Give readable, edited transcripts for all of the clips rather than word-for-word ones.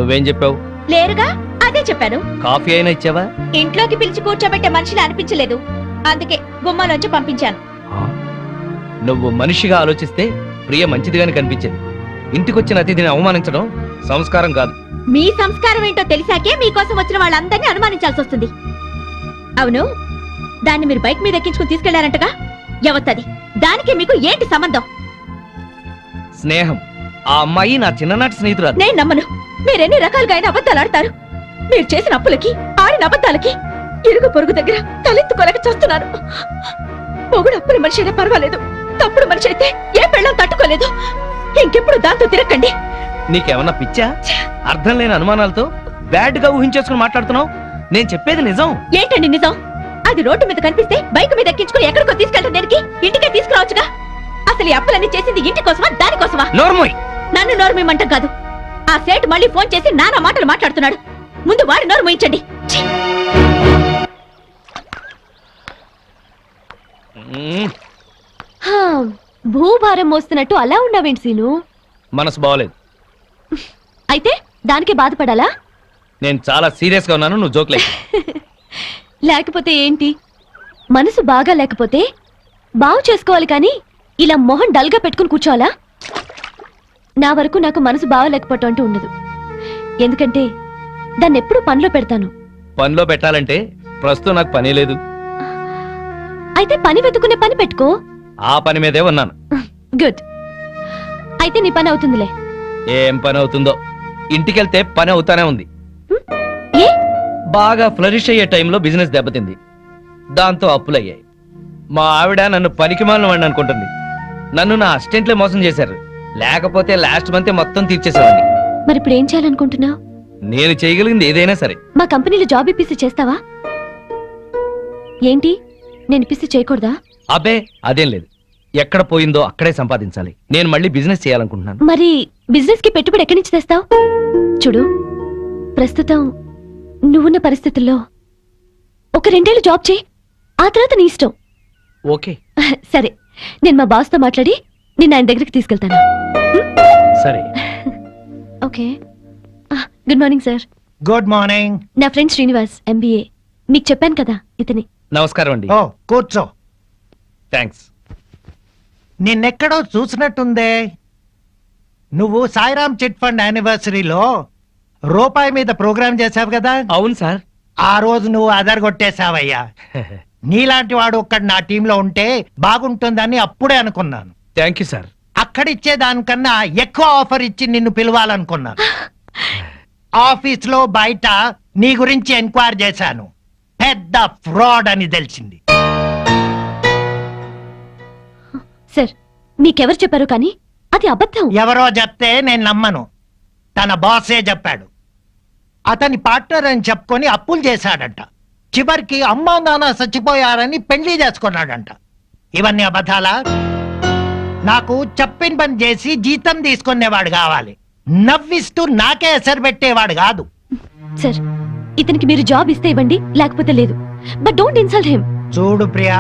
నువ్వేం చెప్పావు? లేరుగా, అదే చెప్పాను. కాఫీ అయినా ఇచ్చావా? ఇంట్లోకి పిలిచి కూర్చోబెట్టే మనిషిని అనిపించలేదు, అందుకే గుమ్మాలోంచి పంపించాను. నువ్వు మనిషిగా ఆలోచిస్తే ప్రియ మంచిదిగానే కనిపించింది. ఇంటికొచ్చిన అతిథిని అవమానించడం సంస్కారం కాదు. మీ సంస్కారం ఏంటో తెలిసాకే మీకోసం వచ్చిన వాళ్ళందరినీ అనుమానించాల్సి వస్తుంది. అవును, దాన్ని మీరు బైక్ మీద ఎక్కించుకుని తీసుకెళ్లారంటగా, ఎవత్తది? దానికి మీకు ఏంటి సంబంధం? స్నేహం. ఆ అమ్మాయి నా చిన్ననాటి స్నేహితురాలు. నేను నమ్మను. మీరెన్ని రకాలుగా అయినా అబద్ధాలు ఆడతారు. మీరు చేసిన అప్పులకి, ఆడిన అబద్ధాలకి ఇరుగు పొరుగు దగ్గర తలెత్తుకోలేక చూస్తున్నాను. పొగుడు అప్పుల మనిషి అయినా పర్వాలేదు, తప్పుడు మనిషి అయితే ఏ పెళ్ళం తట్టుకోలేదు. ఇంకెప్పుడు దాంతో తిరగండి. నీకేమన్నా పిచ్చా? అర్థం లేని అనుమానాలతో బ్యాడ్ గా ఊహించేసుకుని మాట్లాడుతున్నావు. నేను చెప్పేది నిజం. ఏంటండి నిజం? అది రోడ్డు మీద కనిపిస్తే బైక్ మీద ఎక్కించుకుని ఎక్కడికో తీసుకెళ్ళడం దేనికి? ఇంటికే తీసుకురావచ్చుగా. అసలు ఈ అప్పులన్నీ చేసింది ఇంటి కోసమా, దానికోసమా? నోర్మోయ్. నన్ను నోరు మీమంటం కాదు. ఆ సేట్ మళ్ళీ ఫోన్ చేసి నానా మాటలు మాట్లాడుతున్నాడు. ముందు వాడి నోరు మూయించండి. భూభారం మోస్తున్నట్టు అలా ఉన్నావేంటి సీను? మనసు బాగోలేదు. అయితే దానికి బాధపడాలా? నేను చాలా సీరియస్ గా ఉన్నాను, నువ్వు జోక్లే. లేకపోతే ఏంటి? మనసు బాగా లేకపోతే బాగు చేసుకోవాలి కానీ ఇలా మొహం డల్గా పెట్టుకుని కూర్చోవాలా? నా వరకు నాకు మనసు బాగలేకపోవటం అంటూ ఉండదు. ఎందుకంటే దాన్ని ఎప్పుడు పనిలో పెడతాను. పనిలో పెట్టాలంటే ప్రస్తుతం నాకు పని లేదు. అయితే పని వెతుకునే పని పెట్టుకో. ఆ పని మీదే ఉన్నాను. గుడ్. అయితే నీ పని అవుతుందిలే. ఏం పని అవుతుందో? ఇంటికెళ్తే పని అవుతానే ఉంది. ఏ? బాగా ఫ్లరిష్ అయ్యే టైంలో బిజినెస్ దెబ్బతింది. దాంతో అప్పులయ్యాయి. మా ఆవిడ నన్ను పనికిమాలిన వాడిని అనుకుంటుంది. నన్ను నా అసిస్టెంట్లే మోసం చేశారు. లేకపోతే లాస్ట్ మంత్ మొత్తం తీర్చేసేవాడిని. మరి ఇప్పుడు ఏం చేయాలనుకుంటున్నావు? నేను చేయగలిగింది ఏదైనా సరే. మా కంపెనీలో జాబ్ ఇప్పిస్తే చేస్తావా? ఏంటి, నేను ఇప్పిస్తే చేయకూడదా? అబ్బే అదేం లేదు. ఎక్కడ పోయిందో అక్కడే సంపాదించాలి. నేను మళ్ళీ బిజినెస్ చేయాలనుకుంటున్నాను. మరి బిజినెస్ కి పెట్టుబడి ఎక్కడి నుంచి తెస్తావు? చూడు, ప్రస్తుతం నువ్వున్న పరిస్థితుల్లో ఒక 2 ఏళ్ళు జాబ్ చేయి, ఆ తర్వాత నీ ఇష్టం. ఓకే సరే, నేను మా బాస్ తో మాట్లాడి నిన్ను ఆయన దగ్గరికి తీసుకెళ్తాను. సరే. Okay. Good morning sir. Good morning. నా ఫ్రెండ్ శ్రీనివాస్, MBA. మీకు చెప్పాను కదా, ఇతని. నమస్కారం అండి. ఓ కూర్చో. థ్యాంక్స్. నిన్నెక్కడో చూసినట్టుందే. నువ్వు సాయిరామ్ చిట్ ఫండ్ యానివర్సరీలో రూపాయి మీద ప్రోగ్రామ్ చేశావు కదా? అవును సార్. ఆ రోజు నువ్వు అదరగొట్టేశావయ్యా. నీలాంటి వాడు ఒక్కడు నా టీంలో ఉంటే బాగుంటుందని అప్పుడే అనుకున్నాను. Thank you sir. అక్కడిచ్చే దానికన్నా ఎక్కువ ఆఫర్ ఇచ్చి నిన్ను పిలవాలనుకున్నాను. ఆఫీస్ లో బయట నీ గురించి ఎంక్వైరీ చేశాను. పెద్ద ఫ్రాడ్ అని తెలిసింది. సార్, మీకెవరు చెప్పారు? కానీ అది అబద్ధం. ఎవరో చెప్తే నేను నమ్మను. తన బాసే చెప్పాడు. అతని పార్ట్నర్ అని చెప్పుకొని అప్పులు చేశాడంట. చివరికి అమ్మా నాన్న చచ్చిపోయారని పెళ్లి చేసుకున్నాడంట. ఇవన్నీ అబద్ధాలా? నాకు చెప్పిన పని చేసి జీతం తీసుకునేవాడు కావాలి, నవ్విస్తూ నాకే ఎసరు పెట్టేవాడు కాదు. సార్, ఇతనికి మీరు జాబ్ ఇస్తే ఇవ్వండి, లేకపోతే లేదు. But don't insult him. చూడు ప్రియా,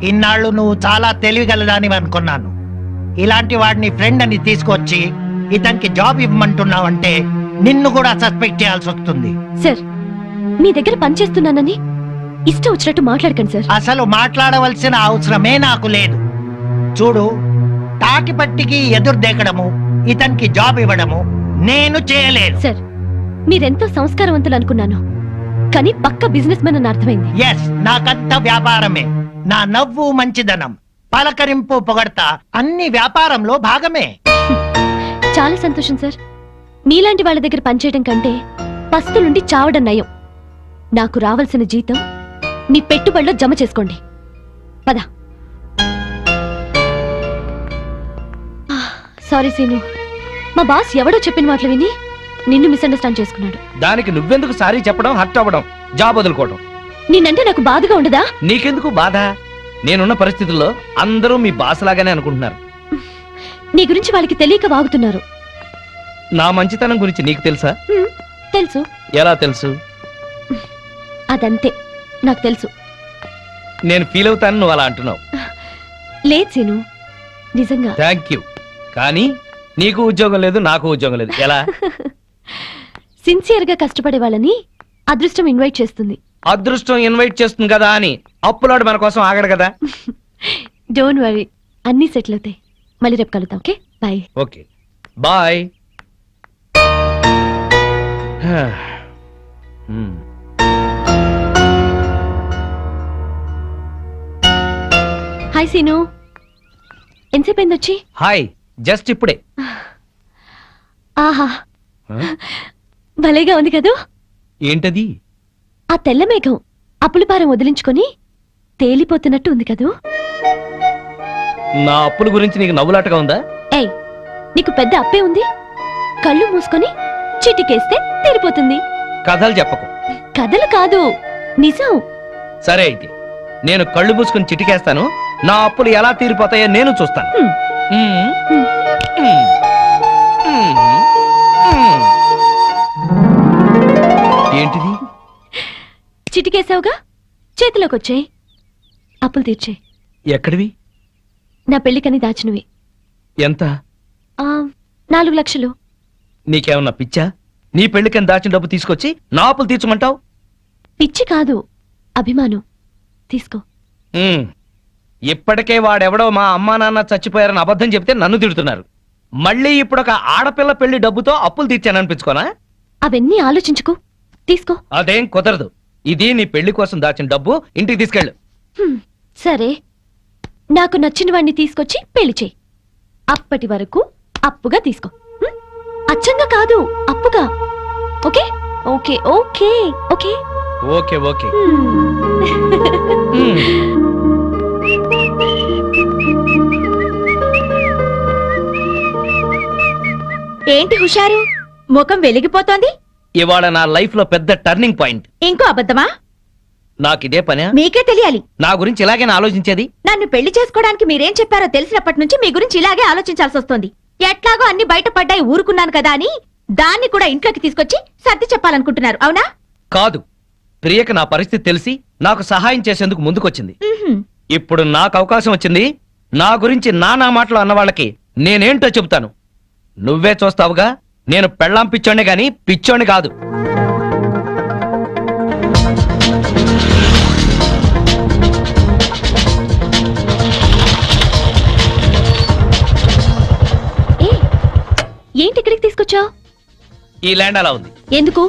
ఇన్నాళ్ళు నువ్వు చాలా తెలివిగలదాని అనుకున్నాను. ఇలాంటి వాడిని ఫ్రెండ్ అని తీసుకొచ్చి ఇతనికి జాబ్ ఇవ్వమంటున్నావంటే నిన్ను కూడా సస్పెక్ట్ చేయాల్సి వస్తుంది. సార్, మీ దగ్గర పని చేస్తున్నానని ఇష్టం వచ్చినట్టు మాట్లాడకండి సార్. అసలు మాట్లాడవలసిన అవసరమే నాకు లేదు. చూడు, తాటిపట్టికి ఎదురు దేకడము, ఇతనికి జాబ్ ఇవ్వడము నేను చేయలేను. సార్, మీరెంతో సంస్కారవంతులు అనుకున్నాను, కానీ పక్క బిజినెస్ మ్యాన్ అని అర్థమైంది. ఎస్, నాకంత వ్యాపారమే. నా నవ్వు మంచిదనం, పలకరింపు పొగడతా అన్ని వ్యాపారంలో భాగమే. చాలా సంతోషం సార్. మీలాంటి వాళ్ళ దగ్గర పనిచేయడం కంటే పస్తులుండి చావడం నయం. నాకు రావాల్సిన జీతం మీ పెట్టుబడిలో జమ చేసుకోండి. పద. సారీ సీను, మా బాస్ ఎవడో చెప్పిన మాటలు విని నిన్ను మిస్అండర్స్టాండ్ చేసుకున్నాడు. దానికి నువ్వెందుకు సారీ చెప్పడం, హర్ట్ అవ్వడం, జాబ్ వదులుకోవడం? నిన్నంటే నాకు బాధగా ఉండదా? నీకెందుకు బాధ? నేనున్న పరిస్థితుల్లో అందరూ మీ బాస్ లాగానే అనుకుంటున్నారు. నీ గురించి వాళ్ళకి తెలియక వాగుతున్నారు. నా మంచితనం గురించి నీకు తెలుసా? తెలుసు. ఎలా తెలుసు? అదంతే, నాకు తెలుసు. నేను ఫీల్ అవుతాను నువ్వు అలా అంటున్నావు. లేదు సీను, నిజంగా. Thank you. కానీ నీకు ఉద్యోగం లేదు, నాకు ఉద్యోగం లేదు. ఎలా? సిన్సియర్ గా కష్టపడే వాళ్ళని అదృష్టం ఇన్వైట్ చేస్తుంది. అదృష్టం ఇన్వైట్ చేస్తుంది కదా అని అప్పులాడు మన కోసం ఆగడు కదా. డోంట్ వరీ, అన్నీ సెటిల్ అవుతాయి. మళ్ళీ రేపు కలుద్దాం. Okay, bye. Okay bye. Hi Seenu, ఎంతసేపు అయింది వచ్చి? హాయ్, జస్ట్ ఇప్పుడే. ఆహా, భలేగా ఉంది కదూ. ఏంటది? ఆ తెల్ల మేఘం అప్పులపారం వదిలించుకొని తేలిపోతున్నట్టు ఉంది కదూ. నా అప్పుల గురించి నీకు నవ్వులాటగా ఉందా? ఏయ్, నీకు పెద్ద అప్పే ఉంది. కళ్ళు మూసుకొని చిటికేస్తే తీరిపోతుంది. కథలు చెప్పకు. కథలు కాదు, నిజం. సరే అయితే నేను కళ్ళు మూసుకుని చిటికేస్తాను. నా అప్పులు ఎలా తీరిపోతాయో నేను చూస్తాను. హ్మ్. ఏంటిది? చిటికేసావుగా, చేతిలోకి వచ్చాయి. అప్పులు తీర్చే. ఎక్కడివి? నా పెళ్లికని దాచినవి. ఎంత? 4 లక్షలు. నీకేమన్నా పిచ్చా? నీ పెళ్లికని దాచిన డబ్బు తీసుకొచ్చి నా అప్పులు తీర్చమంటావు? పిచ్చి కాదు, అభిమానం. తీసుకో. ఇప్పటికే వాడెవడో మా అమ్మా నాన్న చచ్చిపోయారని అబద్ధం చెప్తే నన్ను తిడుతున్నారు. మళ్ళీ ఇప్పుడు ఒక ఆడపిల్ల పెళ్లి డబ్బుతో అప్పులు తీర్చాననిపించుకోనా? అవన్నీ ఆలోచించుకో, తీసుకో. అదేం కుదరదు. ఇది నీ పెళ్లి కోసం దాచిన డబ్బు. ఇంటికి తీసుకెళ్ళు. సరే, నాకు నచ్చిన వాడిని తీసుకొచ్చి పెళ్లి చేయి. అప్పటి వరకు అప్పుగా తీసుకో. అచ్చంగా కాదు, అప్పుగా. Okay okay okay okay okay okay. ఏంటి హుషారు, ముఖం వెలిగిపోతోంది? ఇవాళ నా లైఫ్ లో పెద్ద టర్నింగ్ పాయింట్. ఇంకో అబద్ధమా? నాకిదే పనే? మీకే తెలియాలి. నా గురించి ఇలాగేనా ఆలోచించేది? నన్ను పెళ్లి చేసుకోవడానికి మీరేం చెప్పారో తెలిసినప్పటి నుంచి మీ గురించి ఇలాగే ఆలోచించాల్సి వస్తోంది. ఎట్లాగో అన్ని బయటపడ్డాయి ఊరుకున్నాను కదా అని దాన్ని కూడా ఇంట్లోకి తీసుకొచ్చి సర్ది చెప్పాలనుకుంటున్నారు, అవునా? కాదు, ప్రియకి నా పరిస్థితి తెలిసి నాకు సహాయం చేసేందుకు ముందుకొచ్చింది. ఉహుం. ఇప్పుడు నాకు అవకాశం వచ్చింది. నా గురించి నానా మాటలు అన్న వాళ్ళకి నేనేంటో చెబుతాను. నువ్వే చూస్తావుగా. నేను పెళ్ళాం పిచ్చోండే గాని పిచ్చోండి కాదు. ఏంటి ఇక్కడికి తీసుకొచ్చావు? ఈ ల్యాండ్ అలా ఉంది. ఎందుకు?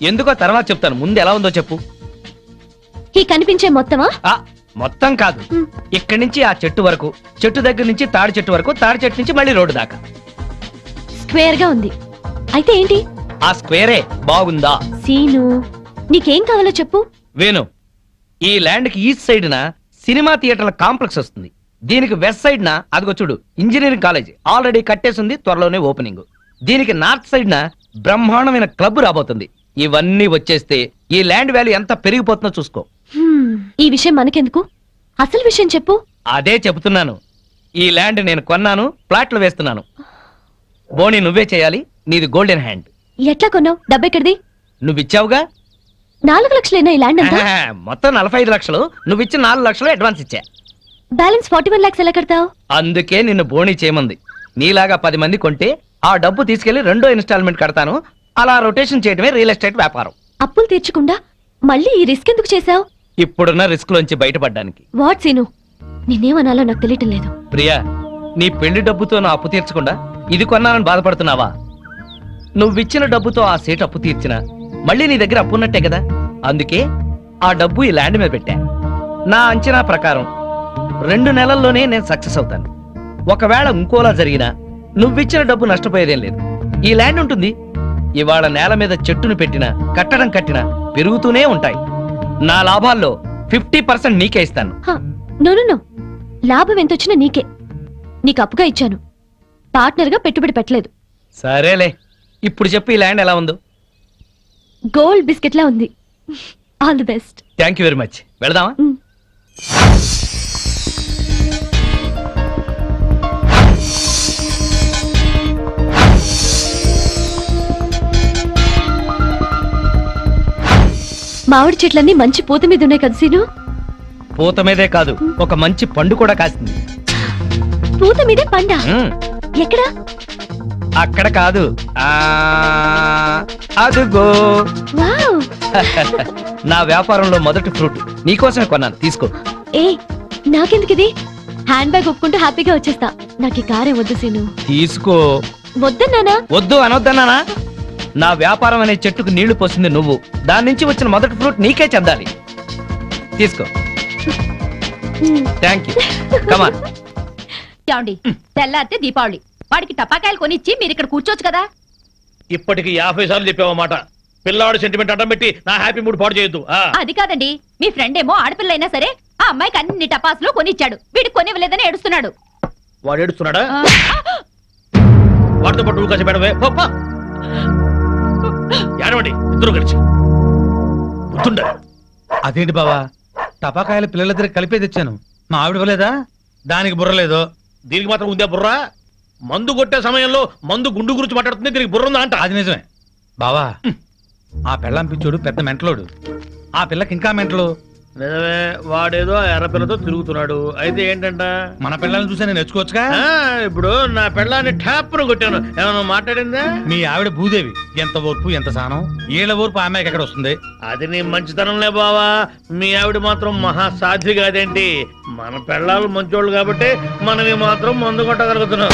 ఎందుకో తర్వాత చెప్తాను. ముందు ఎలా ఉందో చెప్పు. ఈ కనిపించే మొత్తమా? మొత్తం కాదు. ఇక్కడి నుంచి ఆ చెట్టు వరకు, చెట్టు దగ్గర నుంచి తాడి చెట్టు వరకు, తాడి చెట్టు నుంచి మళ్ళీ రోడ్డు దాకా స్క్వేర్ గా ఉంది. అయితే ఏంటి? ఆ స్క్వేరే బాగుందా? సీను, నీకేం కావాలో చెప్పు. వేణు, ఈ ల్యాండ్ కి ఈస్ట్ సైడ్ న సినిమా థియేటర్ల కాంప్లెక్స్ వస్తుంది. దీనికి వెస్ట్ సైడ్ న అదిగో చూడు ఇంజనీరింగ్ కాలేజ్ ఆల్రెడీ కట్టేసింది, త్వరలోనే ఓపెనింగ్. దీనికి నార్త్ సైడ్ న బ్రహ్మాండమైన క్లబ్ రాబోతుంది. ఇవన్నీ వచ్చేస్తే ఈ ల్యాండ్ వాల్యూ ఎంత పెరిగిపోతుందో చూసుకో. ఈ విషయం మనకెందుకు, అసలు విషయం చెప్పు. అదే చెబుతున్నాను. ఈ ల్యాండ్ నేను కొన్నాను, ప్లాట్లు వేస్తున్నాను. బోని నువ్వే చేయాలి. నీది గోల్డెన్ హ్యాండ్. ఎట్లా కొన్నావు? డబ్బెక్కడిది? నువ్విచ్చావుగా. 4 లక్షలేనా ఈ ల్యాండ్ అంతా? మొత్తం 45 లక్షలు. నువ్విచ్చిన 4 లక్షలు అడ్వాన్స్ ఇచ్చా. బ్యాలెన్స్ 41 లాక్స్ ఎలా కడతావు? అందుకే నిన్ను బోని చేయమంది. నీలాగా 10 మంది కొంటే ఆ డబ్బు తీసుకెళ్లి 2వ ఇన్స్టాల్మెంట్ కడతాను. అలా రొటేషన్ చేయడమే రియల్ ఎస్టేట్ వ్యాపారం. అప్పులు తీర్చకుండా మళ్ళీ ఈ రిస్క్ ఎందుకు చేశావు? ఇప్పుడున్న రిస్క్ లోంచి బయటపడ్డానికి. వాట్ సీను, నిన్నేమనాలో నాకు తెలియటం లేదు. ప్రియా, నీ పెళ్లి డబ్బుతో నా అప్పు తీర్చకుండా ఇది కొన్నానని బాధపడుతున్నావా? నువ్విచ్చిన డబ్బుతో ఆ సేటు అప్పు తీర్చినా మళ్ళీ నీ దగ్గర అప్పు ఉన్నట్టే కదా. అందుకే ఆ డబ్బు ఈ ల్యాండ్ మీద పెట్టా. నా అంచనా ప్రకారం 2 నెలల్లోనే నేను సక్సెస్ అవుతాను. ఒకవేళ ఇంకోలా జరిగినా నువ్విచ్చిన డబ్బు నష్టపోయేదేం లేదు. ఈ ల్యాండ్ ఉంటుంది. ఇవాళ నేల మీద చెట్టును పెట్టినా కట్టడం కట్టినా పెరుగుతూనే ఉంటాయి. నా లాభాల్లో 50% నీకే ఇస్తాను. నో నో నో, లాభం ఎంతొచ్చినా నీకే. నీకు అప్పుగా ఇచ్చాను, పార్ట్నర్ గా పెట్టుబడి పెట్టలేదు. సరేలే, ఇప్పుడు చెప్పు ఈ ల్యాండ్ ఎలా ఉందో. గోల్డ్ బిస్కెట్ లా ఉంది. All the best. Thank you very much. వెళదామా? మామిడి చెట్లన్నీ మంచి పూత మీద ఉన్నాయి కదా సీను? పూత మీదే కాదు, ఒక మంచి పండు కూడా కాసింది. పూత మీదే పండా? ఎక్కడా? అక్కడ కాదు ఆ అదుగో వావ్ నా వ్యాపారంలో మొదటి ఫ్రూట్ నీకోసమే కొన్నాను, తీసుకో. ఏ నాకెందుకు ఇది? హ్యాండ్ బ్యాగ్ ఒప్పుకుంటూ హ్యాపీగా వచ్చేస్తా. నాకు ఈ కారే వద్దు సీను. తీసుకో. వద్దన్నానా? వద్దు అనొద్దన్నానా? నా వ్యాపారం అనే చెట్టుకు నీళ్లు పోసింది నువ్వు, దాని నుంచి వచ్చిన మొదటి ఫ్రూట్ నీకే చెందాలి. తీసుకో. Thank you. కమాన్. ఏమండి తెల్లారితే దీపావళి, వాడికి టపాకాయలు కొనిచ్చి మీరు ఇక్కడ కూర్చోవచ్చు కదా. ఇప్పటికి 50 సార్లు చెప్పావన్నమాట. పిల్లాడు సెంటిమెంట్ అడ్డం పెట్టి నా హ్యాపీ మూడ్ పాడు చేయొద్దు. అది కాదండి, మీ ఫ్రెండ్ ఏమో ఆడపిల్ల అయినా సరే ఆ అమ్మాయికి అన్ని టపాసులు కొనిచ్చాడు, వీడికి కొనివ్వలేదని ఏడుస్తున్నాడు. వాడు ఏడుస్తున్నాడా? ఆ, వాడితో పాటు నువ్వు కాసి పెడవే. ఏడవండి ఇద్దరు కలిసి. గుర్తుండే. అదేంటి బావా, టపాకాయలు పిల్లల దగ్గర కలిపే తెచ్చాను, మా ఆవిడ ఇవ్వలేదా? దానికి బుర్రలేదు. దీనికి మాత్రం ఉందే బుర్ర? మందు కొట్టే సమయంలో మందు గుండు గురించి మాట్లాడుతుంది, దీనికి బుర్ర ఉందా అంట. అది నిజమే బావా. ఆ పెళ్ళాం పిచ్చోడు పెద్ద మెంటలోడు, ఆ పిల్లకి ఇంకా మెంటలు. నిజమే, వాడేదో ఎర్రపిల్లతో తిరుగుతున్నాడు. అయితే ఏంటంట? మన పిల్లల్ని చూసి నేను నేర్చుకోవచ్చుగా. ఇప్పుడు నా పెళ్ళాన్ని ట్యాప్ను కొట్టాను, ఏమన్నా మాట్లాడిందా? మీ ఆవిడ భూదేవి, ఎంత ఓర్పు ఎంత సానం. ఏళ్ళ ఓర్పు ఆ అమ్మాయికి ఎక్కడ వస్తుంది? అది నీ మంచితనంలే బావా. మీ ఆవిడ మాత్రం మహాసాధ్వి కాదేంటి? మన పెళ్ళాలు మంచోళ్ళు కాబట్టి మనవి మాత్రం మందు కొట్టగలుగుతున్నాం.